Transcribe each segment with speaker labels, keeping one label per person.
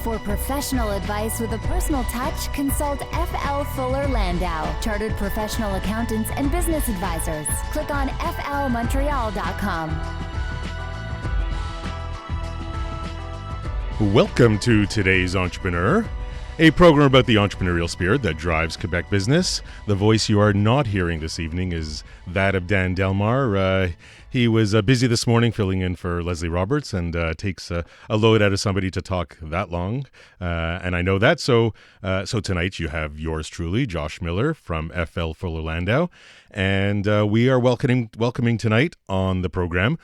Speaker 1: For professional advice with a personal touch, consult FL Fuller Landau, Chartered Professional Accountants and Business Advisors. Click on flmontreal.com.
Speaker 2: Welcome to Today's Entrepreneur, a program about the entrepreneurial spirit that drives Quebec business. The voice you are not hearing this evening is that of Dan Delmar. He was busy this morning filling in for Leslie Roberts, and takes a load out of somebody to talk that long. And I know that. So tonight you have yours truly, Josh Miller from FL Fuller Landau. And we are welcoming tonight on the program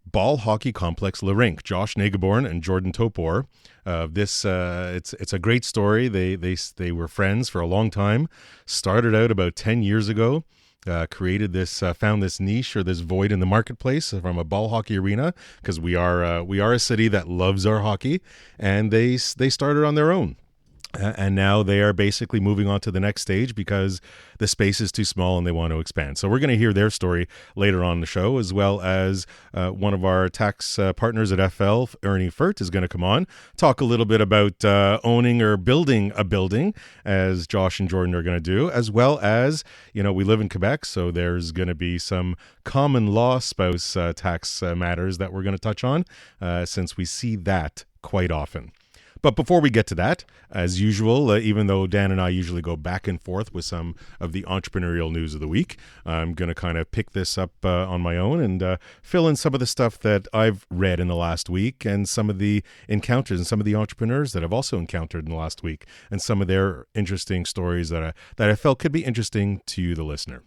Speaker 2: Ball Hockey Complex Rinque, Josh Naygeboren and Jordan Topor. It's a great story. They were friends for a long time. Started out about 10 years ago. Created this, found this niche or this void in the marketplace from a ball hockey arena, because we are a city that loves our hockey, and they started on their own. And now they are basically moving on to the next stage because the space is too small and they want to expand. So we're going to hear their story later on in the show, as well as one of our tax partners at FL, Ernie Furt, is going to come on, talk a little bit about owning or building a building, as Josh and Jordan are going to do, as well as, we live in Quebec, so there's going to be some common law spouse tax matters that we're going to touch on, since we see that quite often. But before we get to that, as usual, even though Dan and I usually go back and forth with some of the entrepreneurial news of the week, I'm going to kind of pick this up on my own and fill in some of the stuff that I've read in the last week, and some of the encounters and some of the entrepreneurs that I've also encountered in the last week, and some of their interesting stories that I felt could be interesting to you, the listener.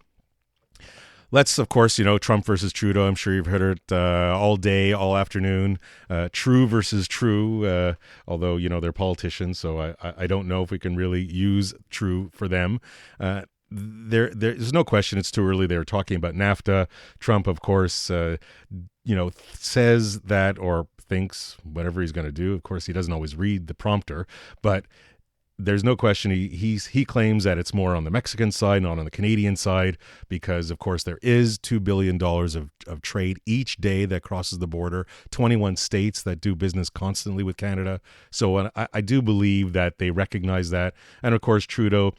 Speaker 2: Let's, of course, Trump versus Trudeau. I'm sure you've heard it all day, all afternoon. True versus true, although, they're politicians, so I don't know if we can really use true for them. There's no question it's too early. They're talking about NAFTA. Trump, of course, says that, or thinks whatever he's going to do. Of course, he doesn't always read the prompter, but there's no question he claims that it's more on the Mexican side, not on the Canadian side, because, of course, there is $2 billion of trade each day that crosses the border, 21 states that do business constantly with Canada. So I do believe that they recognize that. And, of course, Trudeau,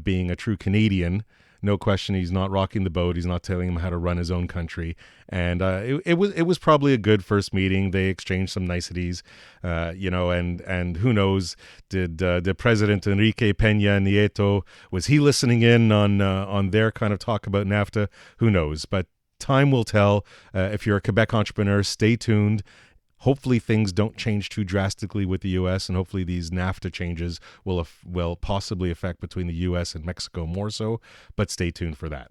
Speaker 2: being a true Canadian, no question, he's not rocking the boat. He's not telling him how to run his own country. And it was probably a good first meeting. They exchanged some niceties, and who knows, did President Rinque Peña Nieto, was he listening in on their kind of talk about NAFTA? Who knows? But time will tell. If you're a Quebec entrepreneur, stay tuned. Hopefully things don't change too drastically with the U.S., and hopefully these NAFTA changes will possibly affect between the U.S. and Mexico more so, but stay tuned for that.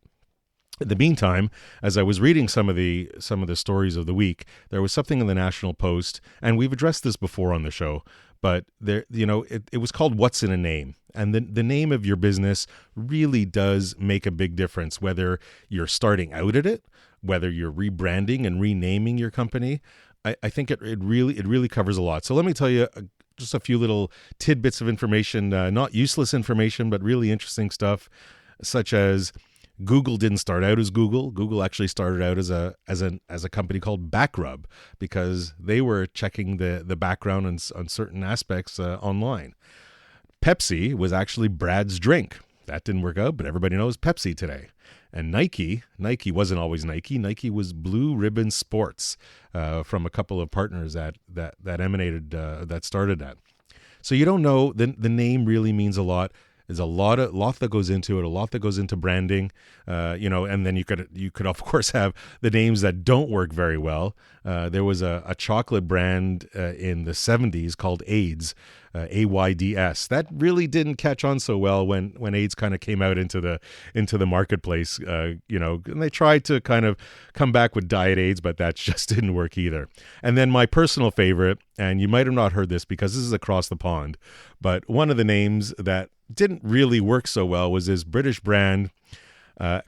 Speaker 2: In the meantime, as I was reading some of the stories of the week, there was something in the National Post, and we've addressed this before on the show, but there, it was called What's in a Name. And the name of your business really does make a big difference, whether you're starting out at it, whether you're rebranding and renaming your company. I think it really covers a lot. So let me tell you just a few little tidbits of information, not useless information, but really interesting stuff, such as Google didn't start out as Google. Google actually started out as a company called Backrub, because they were checking the background on certain aspects online. Pepsi was actually Brad's drink. That didn't work out, but everybody knows Pepsi today. And Nike wasn't always Nike. Nike was Blue Ribbon Sports, from a couple of partners that emanated, that started that. So you don't know, the name really means a lot. There's a lot that goes into it, a lot that goes into branding, and then you could of course have the names that don't work very well. There was a chocolate brand in the 70s called AIDS, AYDS. That really didn't catch on so well when AIDS kind of came out into the marketplace, and they tried to kind of come back with Diet AIDS, but that just didn't work either. And then my personal favorite, and you might have not heard this because this is across the pond, but one of the names that didn't really work so well was this British brand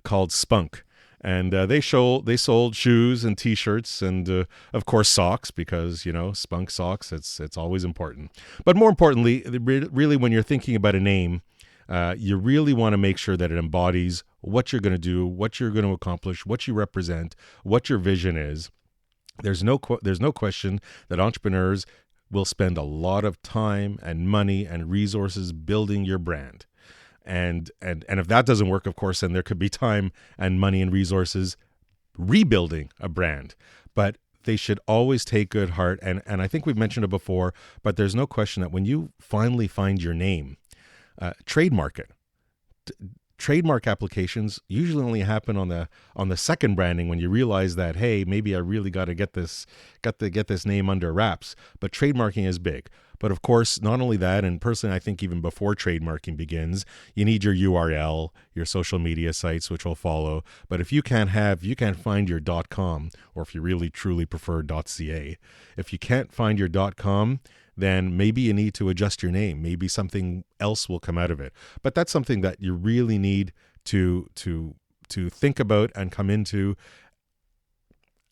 Speaker 2: called Spunk. And they sold shoes and T-shirts and, of course, socks, because, Spunk socks, it's always important. But more importantly, really, when you're thinking about a name, you really want to make sure that it embodies what you're going to do, what you're going to accomplish, what you represent, what your vision is. There's no question that entrepreneurs will spend a lot of time and money and resources building your brand. And if that doesn't work, of course, then there could be time and money and resources rebuilding a brand. But they should always take good heart. And I think we've mentioned it before, but there's no question that when you finally find your name, trademark it. Trademark applications usually only happen on the second branding, when you realize that, hey, maybe I really got to get this name under wraps. But trademarking is big. But of course, not only that, and personally, I think even before trademarking begins, you need your URL, your social media sites, which will follow. But if you can't find your .com, or if you really truly prefer .ca, if you can't find your .com, then maybe you need to adjust your name. Maybe something else will come out of it. But that's something that you really need to think about and come into,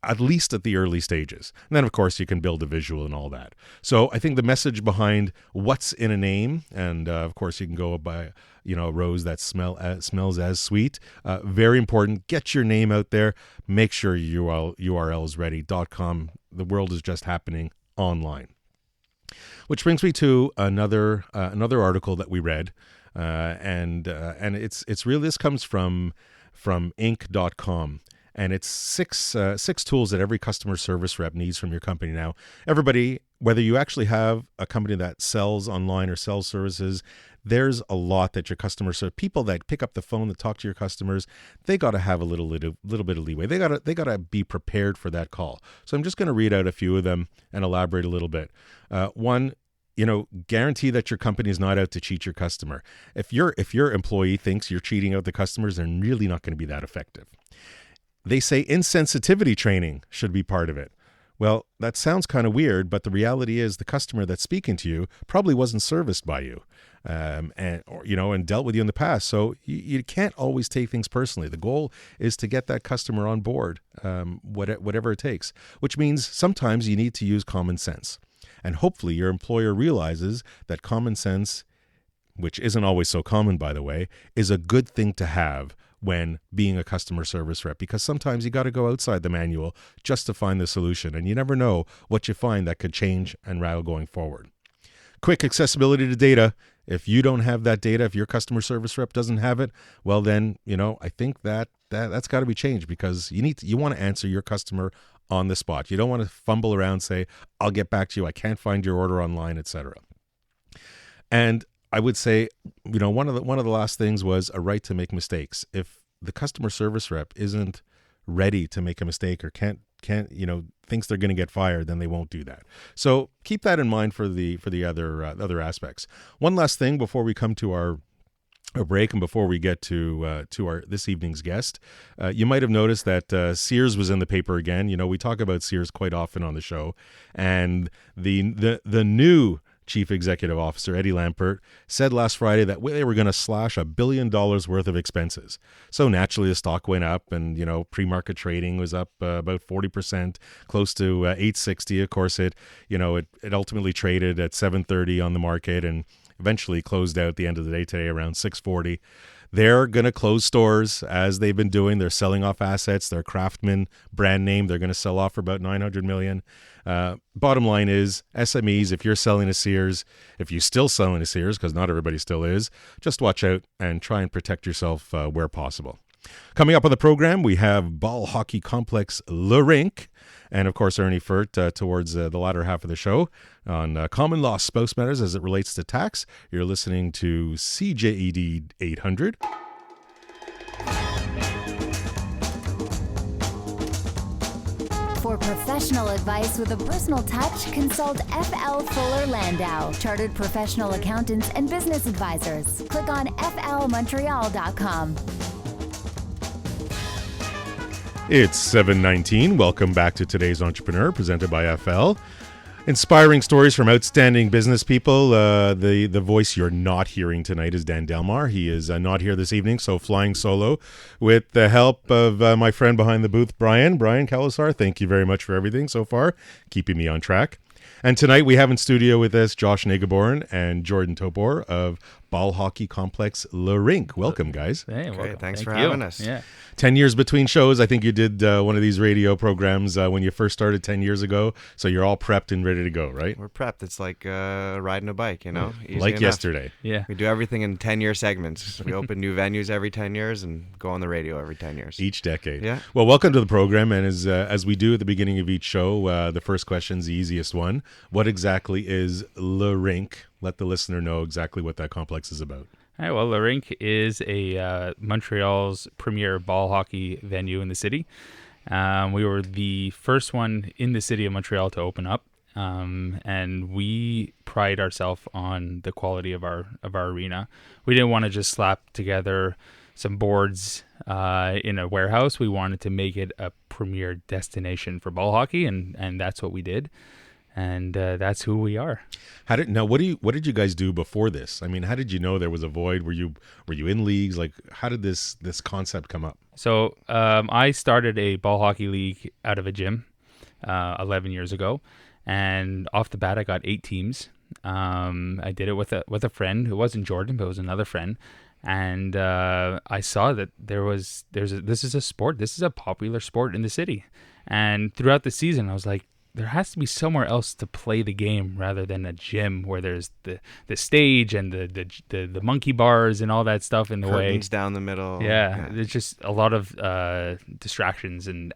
Speaker 2: at least at the early stages. And then, of course, you can build a visual and all that. So I think the message behind what's in a name, and of course, you can go by, a rose that smells as sweet. Very important. Get your name out there. Make sure your URL is ready. .com. The world is just happening online. Which brings me to another article that we read, and it's really, this comes from Inc.com. And it's six tools that every customer service rep needs from your company. Now, everybody, whether you actually have a company that sells online or sells services, there's a lot that your customers, so people that pick up the phone that talk to your customers, they got to have a little bit of leeway. They got to be prepared for that call. So I'm just going to read out a few of them and elaborate a little bit. One, guarantee that your company is not out to cheat your customer. If your employee thinks you're cheating out the customers, they're really not going to be that effective. They say insensitivity training should be part of it. Well, that sounds kind of weird, but the reality is the customer that's speaking to you probably wasn't serviced by you, and dealt with you in the past. So you can't always take things personally. The goal is to get that customer on board, whatever it takes, which means sometimes you need to use common sense. And hopefully your employer realizes that common sense, which isn't always so common, by the way, is a good thing to have when being a customer service rep, because sometimes you got to go outside the manual just to find the solution, and you never know what you find that could change and rattle going forward. Quick accessibility to data. If you don't have that data, if your customer service rep doesn't have it, well then, I think that's got to be changed, because you want to answer your customer on the spot. You don't want to fumble around, say, I'll get back to you, I can't find your order online, etc. And I would say, one of the last things was a right to make mistakes. If the customer service rep isn't ready to make a mistake or can't thinks they're going to get fired, then they won't do that. So keep that in mind for the other aspects. One last thing before we come to our break and before we get to our this evening's guest, you might have noticed that Sears was in the paper again. We talk about Sears quite often on the show, and the new Chief Executive Officer, Eddie Lampert, said last Friday that they were going to slash $1 billion worth of expenses. So naturally, the stock went up, and, pre-market trading was up about 40%, close to $860. Of course, it ultimately traded at $730 on the market and eventually closed out at the end of the day today around $640. They're going to close stores, as they've been doing. They're selling off assets. Their Craftsman brand name, they're going to sell off for about $900 million. Bottom line is, SMEs, if you're selling to Sears, if you're still selling to Sears, because not everybody still is, just watch out and try and protect yourself where possible. Coming up on the program, we have ball hockey complex Rinque, and of course Ernie Furt towards the latter half of the show on common law spouse matters as it relates to tax. You're listening to CJED 800.
Speaker 1: For professional advice with a personal touch, consult FL Fuller Landau, Chartered Professional Accountants and Business Advisors. Click on flmontreal.com.
Speaker 2: It's 7:19. Welcome back to today's Entrepreneur, presented by FL. Inspiring stories from outstanding business people. The voice you're not hearing tonight is Dan Delmar. He is not here this evening, so flying solo with the help of my friend behind the booth, Brian Kalasar. Thank you very much for everything so far, keeping me on track. And tonight we have in studio with us Josh Naygeboren and Jordan Topor of ball hockey complex Rinque. Welcome, guys.
Speaker 3: Hey,
Speaker 4: Great,
Speaker 3: welcome.
Speaker 4: thanks
Speaker 3: Thank
Speaker 4: for
Speaker 3: you.
Speaker 4: having us.
Speaker 3: Yeah.
Speaker 2: 10 years between shows. I think you did one of these radio programs when you first started 10 years ago. So you're all prepped and ready to go, right?
Speaker 4: We're prepped. It's like riding a bike, Easy
Speaker 2: Like
Speaker 4: enough.
Speaker 2: yesterday.
Speaker 3: Yeah.
Speaker 4: We do everything in 10-year segments. We open new venues every 10 years and go on the radio every 10 years.
Speaker 2: Each decade.
Speaker 4: Yeah.
Speaker 2: Well, welcome to the program. And as we do at the beginning of each show, the first question's the easiest one. What exactly is Rinque? Let the listener know exactly what that complex is about.
Speaker 3: All right, well, Rinque is a Montreal's premier ball hockey venue in the city. We were the first one in the city of Montreal to open up, and we pride ourselves on the quality of our arena. We didn't want to just slap together some boards in a warehouse. We wanted to make it a premier destination for ball hockey, and that's what we did. And that's who we are.
Speaker 2: What did you guys do before this? I mean, how did you know there was a void? Were you in leagues? Like, how did this concept come up?
Speaker 3: So I started a ball hockey league out of a gym 11 years ago, and off the bat I got 8 teams. I did it with a friend who wasn't Jordan, but it was another friend, and I saw that this is a sport. This is a popular sport in the city, and throughout the season I was like, there has to be somewhere else to play the game rather than a gym where there's the stage and the monkey bars and all that stuff in the way.
Speaker 4: Curtains down the middle.
Speaker 3: Yeah, there's just a lot of distractions and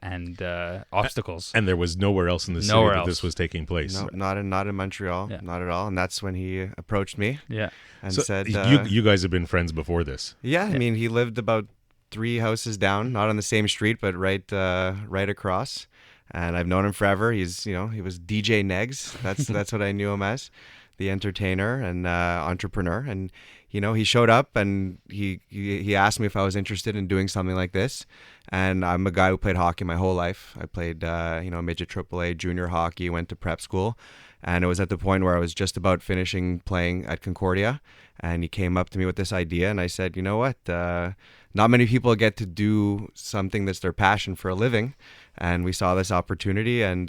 Speaker 3: obstacles.
Speaker 2: And there was nowhere else in the city that this was taking place.
Speaker 4: No, not in Montreal,
Speaker 3: Yeah.
Speaker 4: not at all. And that's when he approached me
Speaker 3: Yeah.
Speaker 4: and
Speaker 2: So
Speaker 4: said,
Speaker 2: you guys have been friends before this.
Speaker 4: yeah, I mean, he lived about 3 houses down, not on the same street, but right across. And I've known him forever. He was DJ Negs. That's what I knew him as, the entertainer and entrepreneur. And he showed up and he asked me if I was interested in doing something like this. And I'm a guy who played hockey my whole life. I played midget AAA, junior hockey, went to prep school, and it was at the point where I was just about finishing playing at Concordia. And he came up to me with this idea, and I said, you know what? Not many people get to do something that's their passion for a living. And we saw this opportunity, and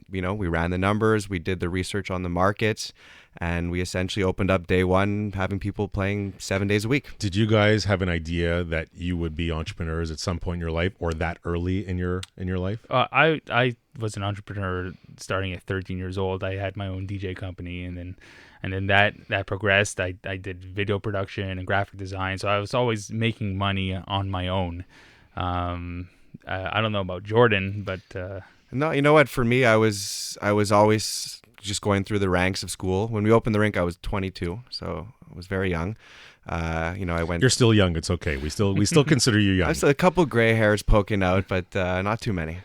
Speaker 4: we ran the numbers, we did the research on the markets, and we essentially opened up day one, having people playing 7 days a week.
Speaker 2: Did you guys have an idea that you would be entrepreneurs at some point in your life, or that early in your life?
Speaker 3: I was an entrepreneur starting at 13 years old. I had my own DJ company, and then that progressed. I did video production and graphic design, so I was always making money on my own. I don't know about Jordan, but
Speaker 4: No, you know what? For me, I was always just going through the ranks of school. When we opened the rink, I was 22, so I was very young. I went.
Speaker 2: You're still young. It's okay. We still consider you young.
Speaker 4: I still a couple gray hairs poking out, but not too many.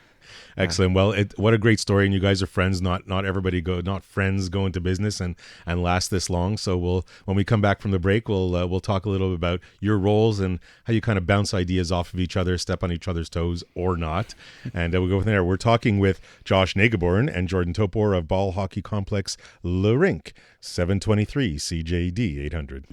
Speaker 2: Excellent. Well, what a great story, and you guys are friends. Not friends go into business and last this long. So when we come back from the break, we'll talk a little bit about your roles and how you kind of bounce ideas off of each other, step on each other's toes or not, and we'll go from there. We're talking with Josh Naygeboren and Jordan Topor of Ball Hockey Complex Rinque, 723 CJD 800.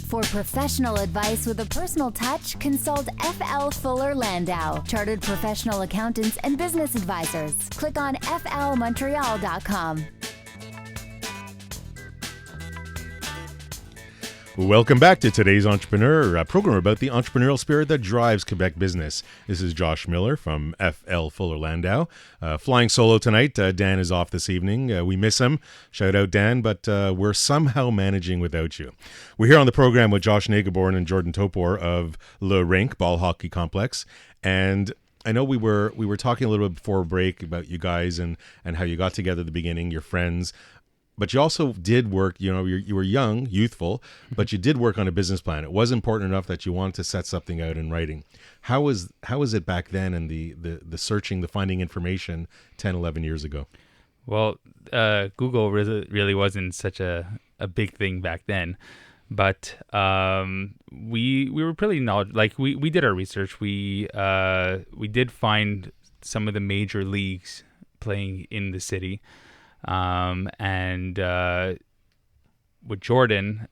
Speaker 1: For professional advice with a personal touch, consult FL Fuller Landau, Chartered Professional Accountants and Business Advisors. Click on flmontreal.com.
Speaker 2: Welcome back to today's Entrepreneur, a program about the entrepreneurial spirit that drives Quebec business. This is Josh Miller from FL Fuller Landau. Flying solo tonight. Dan is off this evening. We miss him. Shout out, Dan, but we're somehow managing without you. We're here on the program with Josh Naygeboren and Jordan Topor of Rinque Ball Hockey Complex. And I know we were talking a little bit before break about you guys and how you got together at the beginning, your friends. But you also did work, you were young, youthful, but you did work on a business plan. It was important enough that you wanted to set something out in writing. How was it back then and the searching, the finding information 10, 11 years ago?
Speaker 3: Well, Google really wasn't such a big thing back then. But we were pretty knowledgeable. Like we did our research. We did find some of the major leagues playing in the city. And with Jordan,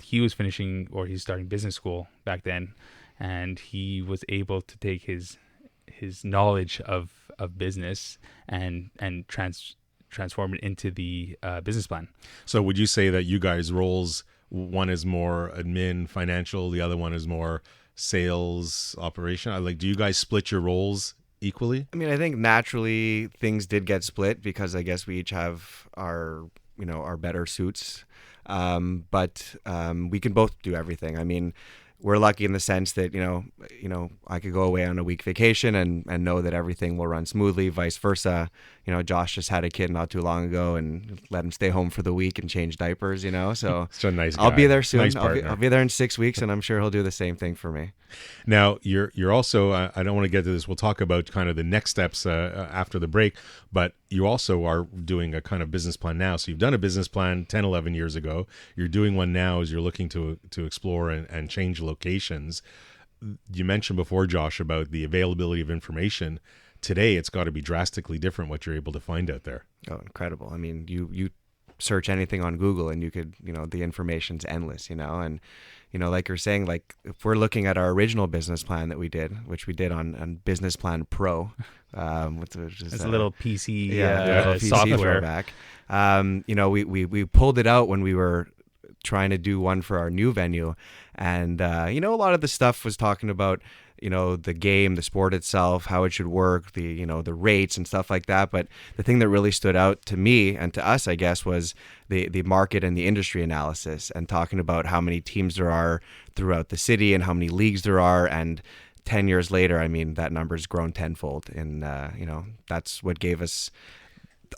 Speaker 3: he was finishing, or he's starting business school back then, and he was able to take his knowledge of business and transform it into the business plan.
Speaker 2: So would you say that you guys' roles, one is more admin, financial, the other one is more sales, operation? Like, do you guys split your roles equally?
Speaker 4: I mean, I think naturally things did get split because I guess we each have our better suits. But we can both do everything. I mean, we're lucky in the sense that, I could go away on a week vacation and know that everything will run smoothly, vice versa. Josh just had a kid not too long ago and let him stay home for the week and change diapers, so
Speaker 2: Such a nice guy.
Speaker 4: I'll be there soon.
Speaker 2: Nice
Speaker 4: I'll be there in 6 weeks, and I'm sure he'll do the same thing for me.
Speaker 2: Now, you're also, I don't want to get to this, we'll talk about kind of the next steps after the break, but you also are doing a kind of business plan now. So you've done a business plan 10, 11 years ago. You're doing one now as you're looking to explore and change locations. You mentioned before, Josh, about the availability of information. Today, it's got to be drastically different what you're able to find out there.
Speaker 4: Oh, incredible. I mean, you search anything on Google and you could, the information's endless, and like you're saying, like if we're looking at our original business plan that we did, which we did on Business Plan Pro, which is
Speaker 3: it's a little PC,
Speaker 4: little PC
Speaker 3: software.
Speaker 4: throwback. We pulled it out when we were trying to do one for our new venue, and a lot of the stuff was talking about the game, the sport itself, how it should work, the rates and stuff like that. But the thing that really stood out to me and to us, I guess, was the market and the industry analysis, and talking about how many teams there are throughout the city and how many leagues there are. And 10 years later, I mean, that number's grown tenfold. And, that's what gave us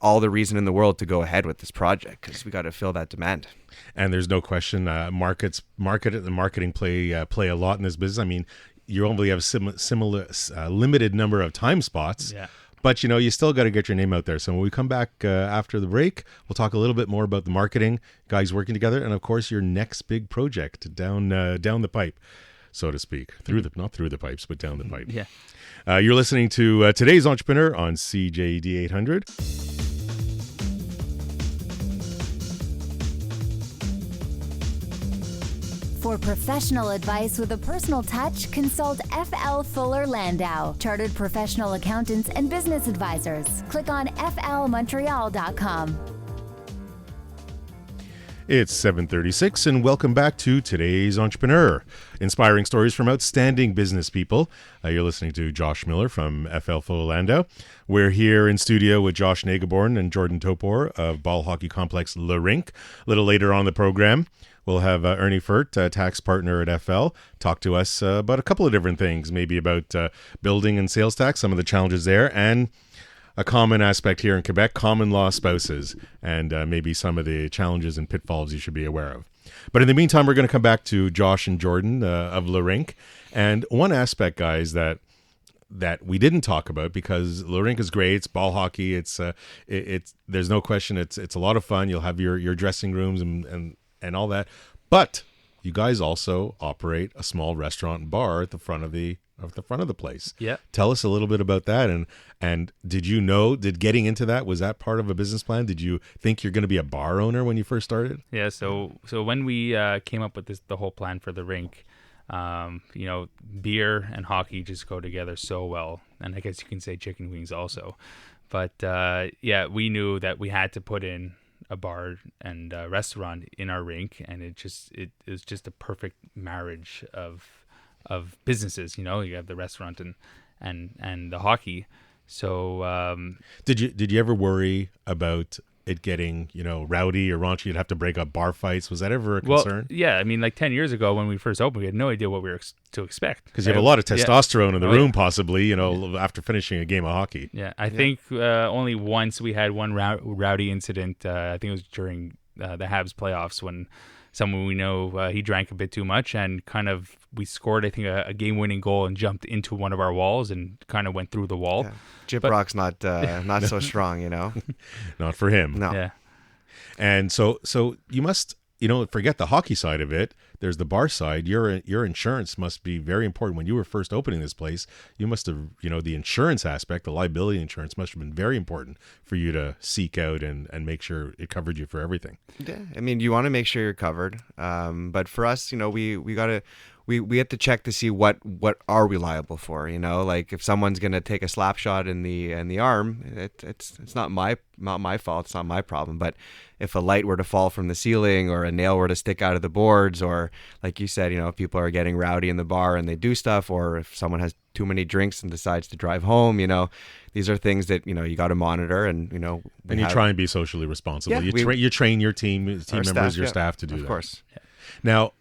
Speaker 4: all the reason in the world to go ahead with this project, because we got to fill that demand.
Speaker 2: And there's no question, market and marketing play a lot in this business. I mean, you only have similar limited number of time spots, but you still got to get your name out there. So when we come back after the break, we'll talk a little bit more about the marketing, guys working together, and of course your next big project down the pipe, so to speak. Not through the pipes, but down the pipe.
Speaker 3: Yeah.
Speaker 2: You're listening to Today's Entrepreneur on CJD 800.
Speaker 1: For professional advice with a personal touch, consult FL Fuller Landau, Chartered Professional Accountants and Business Advisors. Click on flmontreal.com.
Speaker 2: It's 7:36, and welcome back to Today's Entrepreneur, inspiring stories from outstanding business people. You're listening to Josh Miller from FL Fuller Landau. We're here in studio with Josh Naygeboren and Jordan Topor of ball hockey complex Rinque. A little later on the program, we'll have Ernie Furt, tax partner at FL, talk to us about a couple of different things, maybe about building and sales tax, some of the challenges there, and a common aspect here in Quebec, common law spouses, and maybe some of the challenges and pitfalls you should be aware of. But in the meantime, we're going to come back to Josh and Jordan of Rinque. And one aspect, guys, that we didn't talk about, because Rinque is great. It's ball hockey. It's there's no question. It's a lot of fun. You'll have your dressing rooms and all that. But you guys also operate a small restaurant and bar at the front of the place.
Speaker 3: Yeah.
Speaker 2: Tell us a little bit about that. And did getting into that, was that part of a business plan? Did you think you're going to be a bar owner when you first started?
Speaker 3: Yeah. So when we came up with the whole plan for the rink, beer and hockey just go together so well. And I guess you can say chicken wings also. But we knew that we had to put in a bar and a restaurant in our rink, and it was just a perfect marriage of businesses. You have the restaurant and the hockey. So
Speaker 2: did you ever worry about it getting rowdy or raunchy? You'd have to break up bar fights. Was that ever a concern?
Speaker 3: Well, yeah. I mean, like 10 years ago when we first opened, we had no idea what we were to expect.
Speaker 2: Because you have a lot of testosterone in the room, possibly, after finishing a game of hockey.
Speaker 3: Yeah, I think only once we had one rowdy incident. I think it was during the Habs playoffs when someone we know, he drank a bit too much, and kind of we scored, I think, a game-winning goal and jumped into one of our walls and kind of went through the wall.
Speaker 4: Yeah. Gyprock's not so strong,
Speaker 2: Not for him.
Speaker 4: No.
Speaker 3: Yeah.
Speaker 2: And so you must, forget the hockey side of it. There's the bar side. Your insurance must be very important. When you were first opening this place, you must have, the insurance aspect, the liability insurance must have been very important for you to seek out and make sure it covered you for everything.
Speaker 4: Yeah, I mean, you want to make sure you're covered. But for us, we we have to check to see what are we liable for. You know, like if someone's gonna take a slap shot in the arm, it's not my fault. It's not my problem. But if a light were to fall from the ceiling, or a nail were to stick out of the boards, or like you said, you know, if people are getting rowdy in the bar and they do stuff, or if someone has too many drinks and decides to drive home, you know, these are things that, you know, you got to monitor, and, you know,
Speaker 2: and you try and be socially responsible.
Speaker 4: Yeah,
Speaker 2: You train your team members,
Speaker 4: staff,
Speaker 2: your staff to do that.
Speaker 4: Of course.
Speaker 2: Yeah. Now,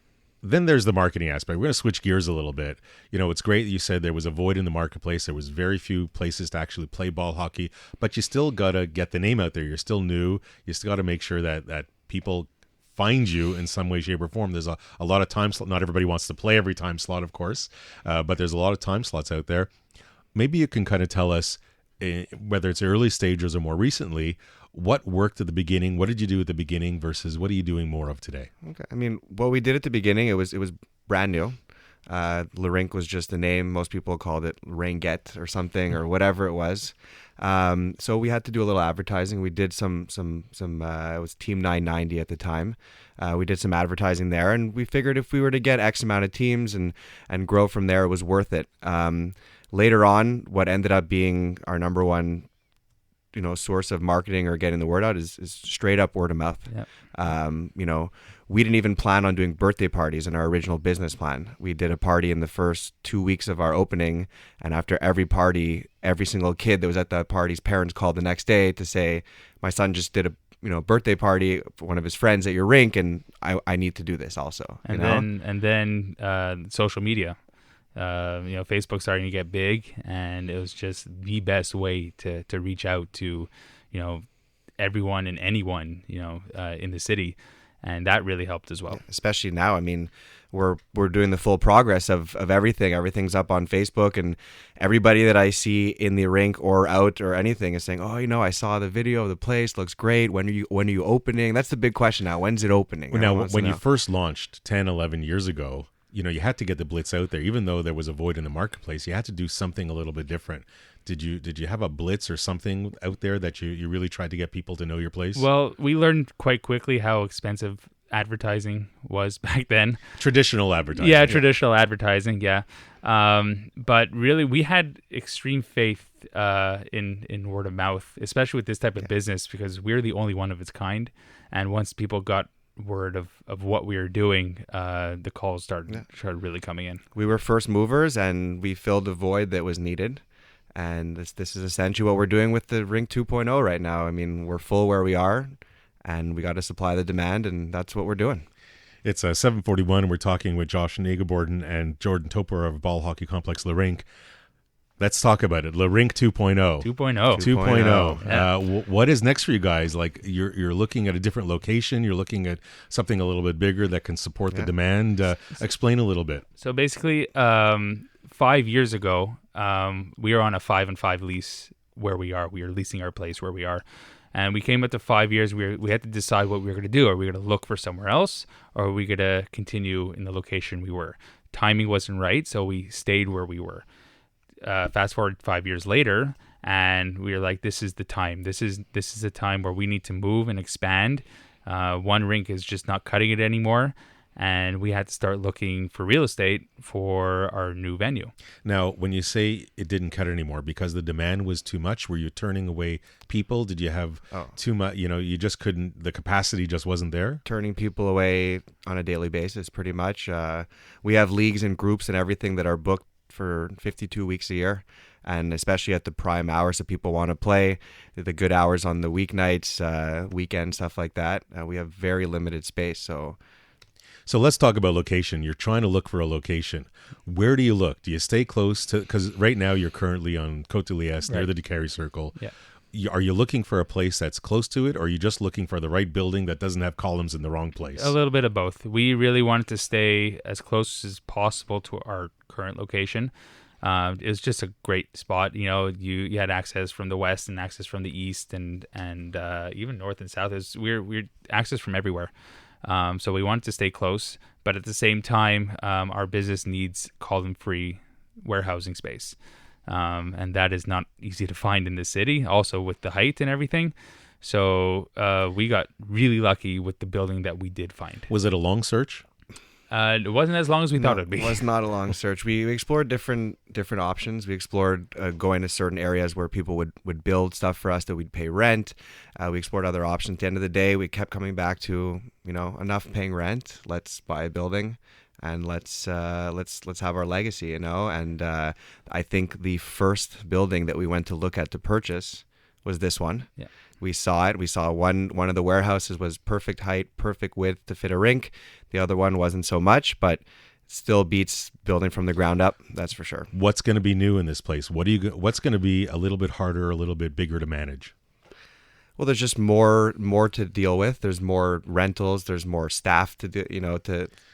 Speaker 2: then there's the marketing aspect. We're going to switch gears a little bit. You know, it's great that you said there was a void in the marketplace. There was very few places to actually play ball hockey, but you still got to get the name out there. You're still new. You still got to make sure that people find you in some way, shape, or form. There's a lot of time slot. Not everybody wants to play every time slot, of course, but there's a lot of time slots out there. Maybe you can kind of tell us, whether it's early stages or more recently, what worked at the beginning? What did you do at the beginning versus what are you doing more of today?
Speaker 4: Okay. I mean, what we did at the beginning, it was brand new. Rinque was just a name. Most people called it Rinque or something, or whatever it was. So we had to do a little advertising. We did some it was Team 990 at the time. We did some advertising there, and we figured if we were to get X amount of teams and grow from there, it was worth it. Later on, what ended up being our number one, you know, source of marketing or getting the word out is straight up word of mouth. Yep. You know, we didn't even plan on doing birthday parties in our original business plan. We did a party in the first 2 weeks of our opening, and after every party, every single kid that was at that party's parents called the next day to say, my son just did a birthday party for one of his friends at your rink, and I need to do this also.
Speaker 3: And then social media. You know, Facebook starting to get big, and it was just the best way to reach out to, you know, everyone and anyone, you know, in the city, and that really helped as well.
Speaker 4: Yeah, especially now, I mean, we're doing the full progress of everything. Everything's up on Facebook, and everybody that I see in the rink or out or anything is saying, oh, you know, I saw the video of the place, looks great. When are you opening? That's the big question now. When's it opening?
Speaker 2: Well, now, when you first launched 10, 11 years ago, you know, you had to get the blitz out there. Even though there was a void in the marketplace, you had to do something a little bit different. Did you have a blitz or something out there that you really tried to get people to know your place?
Speaker 3: Well, we learned quite quickly how expensive advertising was back then.
Speaker 2: Traditional advertising.
Speaker 3: Yeah, traditional advertising, yeah. But really, we had extreme faith in word of mouth, especially with this type of business, because we're the only one of its kind. And once people got word of what we were doing, the calls started really coming in.
Speaker 4: We were first movers, and we filled the void that was needed, and this is essentially what we're doing with the Rinque 2.0 right now. I mean, we're full where we are, and we got to supply the demand, and that's what we're doing.
Speaker 2: It's 7:41, and we're talking with Josh Naygeboren and Jordan Topor of Ball Hockey Complex Rinque. Let's talk about it. Rinque 2.0.
Speaker 3: 2.0.
Speaker 2: Yeah. What is next for you guys? Like, you're looking at a different location. You're looking at something a little bit bigger that can support the demand. Explain a little bit.
Speaker 3: So basically, 5 years ago, we were on a 5-and-5 lease where we are. We are leasing our place where we are. And we came up to 5 years. We had to decide what we were going to do. Are we going to look for somewhere else, or are we going to continue in the location we were? Timing wasn't right, so we stayed where we were. Fast forward 5 years later, and we were like, this is the time. This is the time where we need to move and expand. One rink is just not cutting it anymore, and we had to start looking for real estate for our new venue.
Speaker 2: Now, when you say it didn't cut anymore because the demand was too much, were you turning away people? Did you have too much? You know, you just couldn't. The capacity just wasn't there.
Speaker 4: Turning people away on a daily basis, pretty much. We have leagues and groups and everything that are booked for 52 weeks a year, and especially at the prime hours that people want to play, the good hours on the weeknights, weekends, stuff like that. We have very limited space. So
Speaker 2: let's talk about location. You're trying to look for a location. Where do you look? Do you stay close to, because right now you're currently on Côte de Liesse, near the DeCarry Circle.
Speaker 3: Yeah.
Speaker 2: Are you looking for a place that's close to it, or are you just looking for the right building that doesn't have columns in the wrong place?
Speaker 3: A little bit of both. We really wanted to stay as close as possible to our current location. It was just a great spot. You know, you had access from the west and access from the east, and even north and south. We're access from everywhere. So we wanted to stay close, but at the same time, our business needs column-free warehousing space. And that is not easy to find in the city, also with the height and everything. So we got really lucky with the building that we did find.
Speaker 2: Was it a long search?
Speaker 3: It wasn't as long as we thought it'd be.
Speaker 4: It was not a long search. We explored different options. We explored going to certain areas where people would build stuff for us that we'd pay rent. We explored other options. At the end of the day, we kept coming back to, enough paying rent. Let's buy a building, and let's have our legacy. And I think the first building that we went to look at to purchase was this one.
Speaker 3: Yeah.
Speaker 4: We saw it. We saw one of the warehouses was perfect height, perfect width to fit a rink. The other one wasn't so much, but still beats building from the ground up. That's for sure.
Speaker 2: What's going to be new in this place? What's going to be a little bit harder, a little bit bigger to manage?
Speaker 4: Well, there's just more to deal with. There's more rentals. There's more staff to do. To
Speaker 2: You're
Speaker 4: take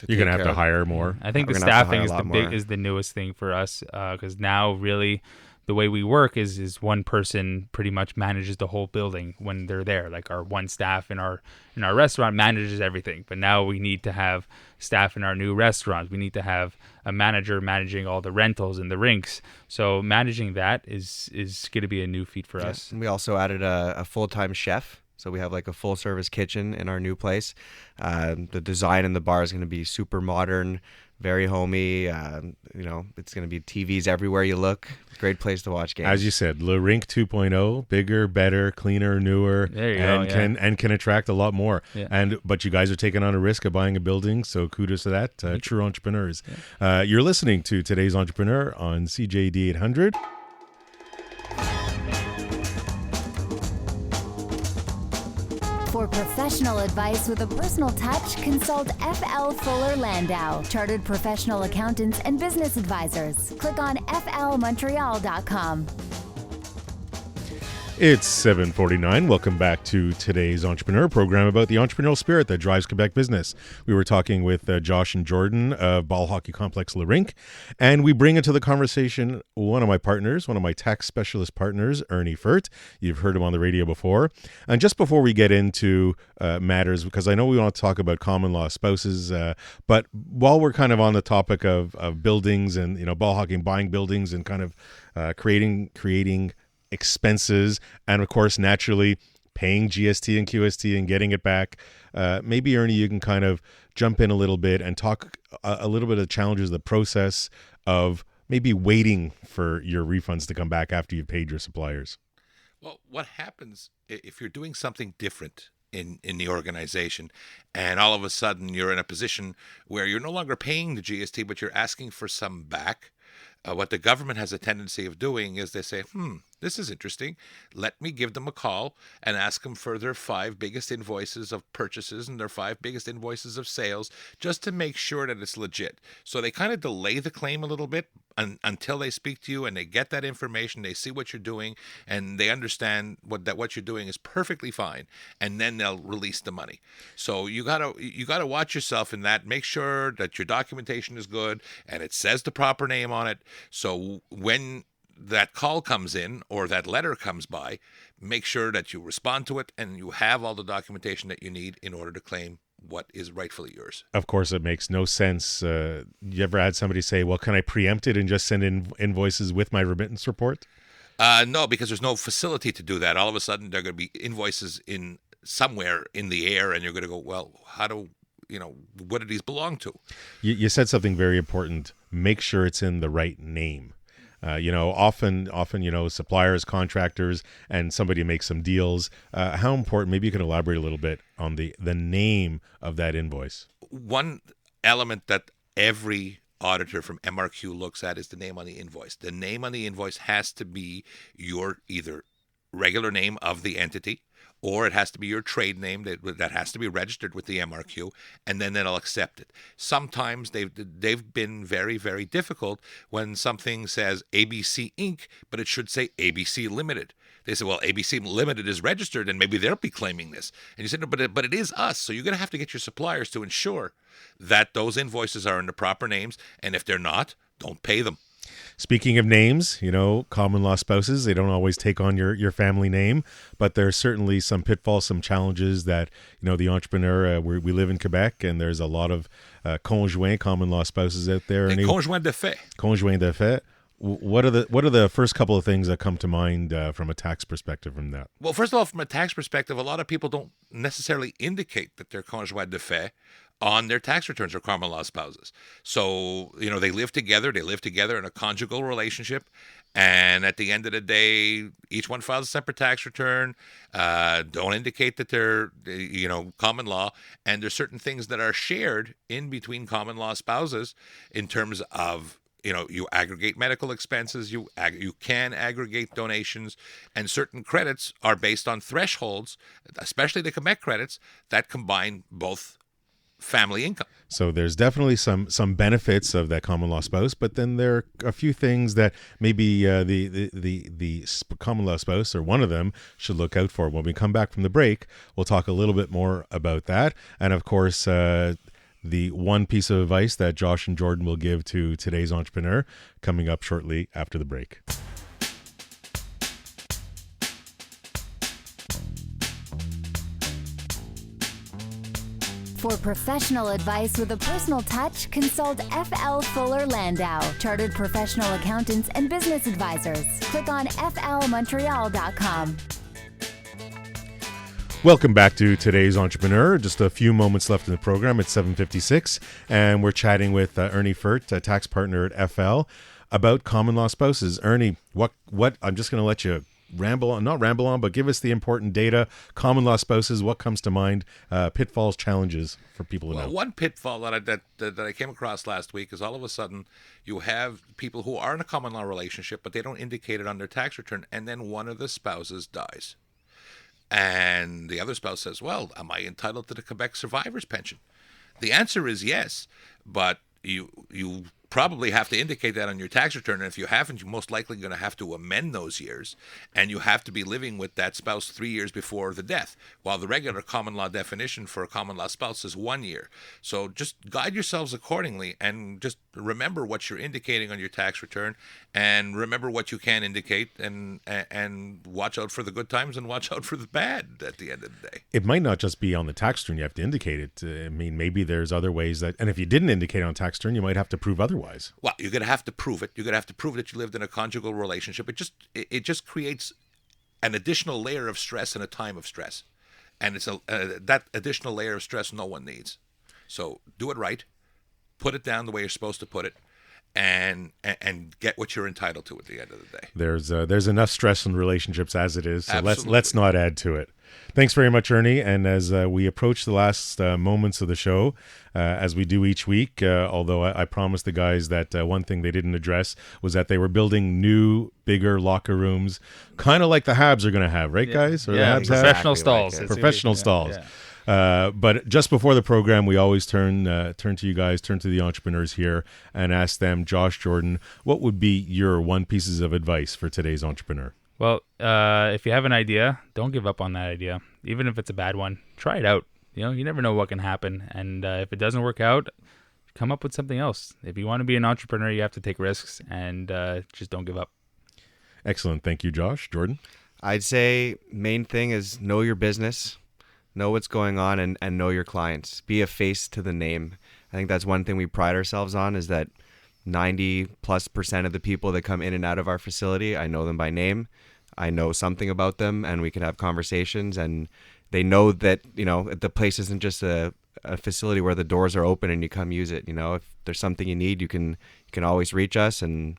Speaker 2: going to have
Speaker 4: care
Speaker 2: to
Speaker 4: of.
Speaker 2: hire more.
Speaker 3: I think
Speaker 4: We're
Speaker 3: the
Speaker 4: gonna have to
Speaker 3: staffing
Speaker 4: hire a lot more.
Speaker 3: is the newest thing for us, because now really the way we work is one person pretty much manages the whole building when they're there. Like our one staff in our restaurant manages everything, but now we need to have staff in our new restaurant. We need to have a manager managing all the rentals and the rinks. So managing that is going to be a new feat for us.
Speaker 4: And we also added a full-time chef. So we have like a full-service kitchen in our new place. The design in the bar is going to be super modern, very homey. It's going to be TVs everywhere you look. Great place to watch games.
Speaker 2: As you said, Le Rinque 2.0, bigger, better, cleaner, newer,
Speaker 3: There you
Speaker 2: and
Speaker 3: go, yeah.
Speaker 2: can attract a lot more.
Speaker 3: Yeah.
Speaker 2: But you guys are taking on a risk of buying a building, so kudos to that. True entrepreneurs. You're listening to Today's Entrepreneur on CJD 800.
Speaker 1: For professional advice with a personal touch, consult FL Fuller Landau, Chartered Professional Accountants and Business Advisors. Click on flmontreal.com.
Speaker 2: It's 7:49. Welcome back to today's Entrepreneur program about the entrepreneurial spirit that drives Quebec business. We were talking with Josh and Jordan of Ball Hockey Complex Le Rinque, and we bring into the conversation one of my partners, one of my tax specialist partners, Ernie Furt. You've heard him on the radio before. And just before we get into matters, because I know we want to talk about common law spouses, but while we're kind of on the topic of buildings and ball hockey and buying buildings and kind of creating expenses, and of course naturally paying GST and QST and getting it back, maybe Ernie, you can kind of jump in a little bit and talk a little bit of the challenges, the process of maybe waiting for your refunds to come back after you've paid your suppliers.
Speaker 5: Well, what happens if you're doing something different in the organization, and all of a sudden you're in a position where you're no longer paying the GST, but you're asking for some back? What the government has a tendency of doing is they say, this is interesting. Let me give them a call and ask them for their 5 biggest invoices of purchases and their 5 biggest invoices of sales, just to make sure that it's legit. So they kind of delay the claim a little bit until they speak to you and they get that information, they see what you're doing, and they understand what you're doing is perfectly fine, and then they'll release the money. So you gotta watch yourself in that. Make sure that your documentation is good and it says the proper name on it. So when that call comes in or that letter comes by, make sure that you respond to it and you have all the documentation that you need in order to claim what is rightfully yours.
Speaker 2: Of course, it makes no sense. You ever had somebody say, well, can I preempt it and just send in invoices with my remittance report?
Speaker 5: No, because there's no facility to do that. All of a sudden, there are going to be invoices in somewhere in the air, and you're going to go, well, what do these belong to?
Speaker 2: You said something very important. Make sure it's in the right name. Often, suppliers, contractors, and somebody makes some deals. How important, maybe you can elaborate a little bit on the name of that invoice.
Speaker 5: One element that every auditor from MRQ looks at is the name on the invoice. The name on the invoice has to be your either regular name of the entity, or it has to be your trade name that has to be registered with the MRQ, and then they'll accept it. Sometimes they've been very, very difficult when something says ABC Inc., but it should say ABC Limited. They say, well, ABC Limited is registered, and maybe they'll be claiming this. And you said, no, but it is us. So you're going to have to get your suppliers to ensure that those invoices are in the proper names, and if they're not, don't pay them.
Speaker 2: Speaking of names, common law spouses, they don't always take on your family name, but there's certainly some pitfalls, some challenges that, the entrepreneur, we live in Quebec, and there's a lot of conjoint common law spouses out there.
Speaker 5: Conjoint de fait.
Speaker 2: Conjoint de fait. What are the first couple of things that come to mind from a tax perspective from that?
Speaker 5: Well, first of all, from a tax perspective, a lot of people don't necessarily indicate that they're conjoint de fait on their tax returns are common law spouses. So, they live together in a conjugal relationship. And at the end of the day, each one files a separate tax return, don't indicate that they're, common law. And there's certain things that are shared in between common law spouses in terms of, you aggregate medical expenses, you can aggregate donations, and certain credits are based on thresholds, especially the Quebec credits, that combine both family income.
Speaker 2: So there's definitely some benefits of that common law spouse, but then there are a few things that maybe the common law spouse or one of them should look out for. When we come back from the break, we'll talk a little bit more about that, and of course the one piece of advice that Josh and Jordan will give to today's entrepreneur coming up shortly after the break.
Speaker 1: For professional advice with a personal touch, consult FL Fuller Landau, Chartered Professional Accountants and Business Advisors. Click on flmontreal.com.
Speaker 2: Welcome back to today's entrepreneur. Just a few moments left in the program. It's 7:56, and we're chatting with Ernie Furt, a tax partner at FL, about common law spouses. Ernie, what? I'm just going to let you not ramble on, but give us the important data. Common law spouses, what comes to mind? Pitfalls, challenges for people to know.
Speaker 5: One pitfall that I came across last week is all of a sudden you have people who are in a common law relationship, but they don't indicate it on their tax return, and then one of the spouses dies. And the other spouse says, well, am I entitled to the Quebec survivor's pension? The answer is yes, but you probably have to indicate that on your tax return. And if you haven't, you're most likely going to have to amend those years. And you have to be living with that spouse 3 years before the death, while the regular common law definition for a common law spouse is 1 year. So just guide yourselves accordingly, and just remember what you're indicating on your tax return, and remember what you can indicate, and watch out for the good times and watch out for the bad at the end of the day.
Speaker 2: It might not just be on the tax return you have to indicate it. I mean, maybe there's other ways that, and if you didn't indicate on tax return, you might have to prove otherwise.
Speaker 5: Well, you're going to have to prove it. You're going to have to prove that you lived in a conjugal relationship. It just creates an additional layer of stress in a time of stress. And it's that additional layer of stress no one needs. So do it right. Put it down the way you're supposed to put it, and get what you're entitled to at the end of the day.
Speaker 2: There's enough stress in relationships as it is, so
Speaker 5: Absolutely.
Speaker 2: let's not add to it. Thanks very much, Ernie. And as we approach the last moments of the show, as we do each week, although I promised the guys that one thing they didn't address was that they were building new, bigger locker rooms, kind of like the Habs are going to have, right, guys? Or the Habs have?
Speaker 3: Professional stalls.
Speaker 4: Like
Speaker 2: Professional stalls.
Speaker 3: Yeah.
Speaker 2: But just before the program, we always turn to you guys, turn to the entrepreneurs here, and ask them, Josh, Jordan, what would be your one pieces of advice for today's entrepreneur?
Speaker 3: Well, if you have an idea, don't give up on that idea. Even if it's a bad one, try it out. You never know what can happen. And if it doesn't work out, come up with something else. If you want to be an entrepreneur, you have to take risks, and just don't give up.
Speaker 2: Excellent. Thank you, Josh. Jordan?
Speaker 4: I'd say main thing is know your business, know what's going on, and know your clients. Be a face to the name. I think that's one thing we pride ourselves on, is that 90+% of the people that come in and out of our facility, I know them by name. I know something about them, and we can have conversations, and they know that, the place isn't just a facility where the doors are open and you come use it. If there's something you need, you can always reach us, and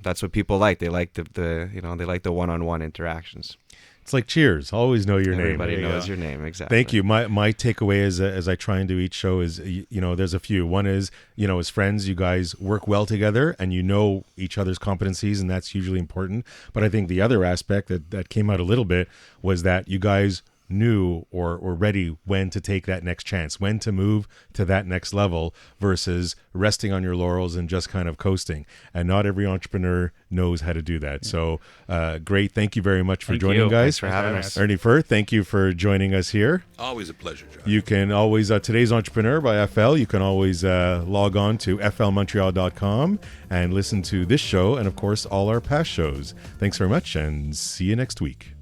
Speaker 4: that's what people like. They like the one-on-one interactions.
Speaker 2: It's like Cheers. Always know your name.
Speaker 4: Everybody knows your name. Exactly.
Speaker 2: Thank you. My takeaway is, as I try and do each show, is, there's a few. One is, as friends, you guys work well together and you know each other's competencies, and that's usually important. But I think the other aspect that came out a little bit was that you guys knew or were ready when to take that next chance, when to move to that next level versus resting on your laurels and just kind of coasting. And not every entrepreneur knows how to do that. So great. Thank you very much for joining, guys.
Speaker 4: Thanks for having us.
Speaker 2: Ernie Furt, thank you for joining us here.
Speaker 5: Always a pleasure, Josh.
Speaker 2: You can always, Today's Entrepreneur by FL, you can always log on to flmontreal.com and listen to this show and, of course, all our past shows. Thanks very much, and see you next week.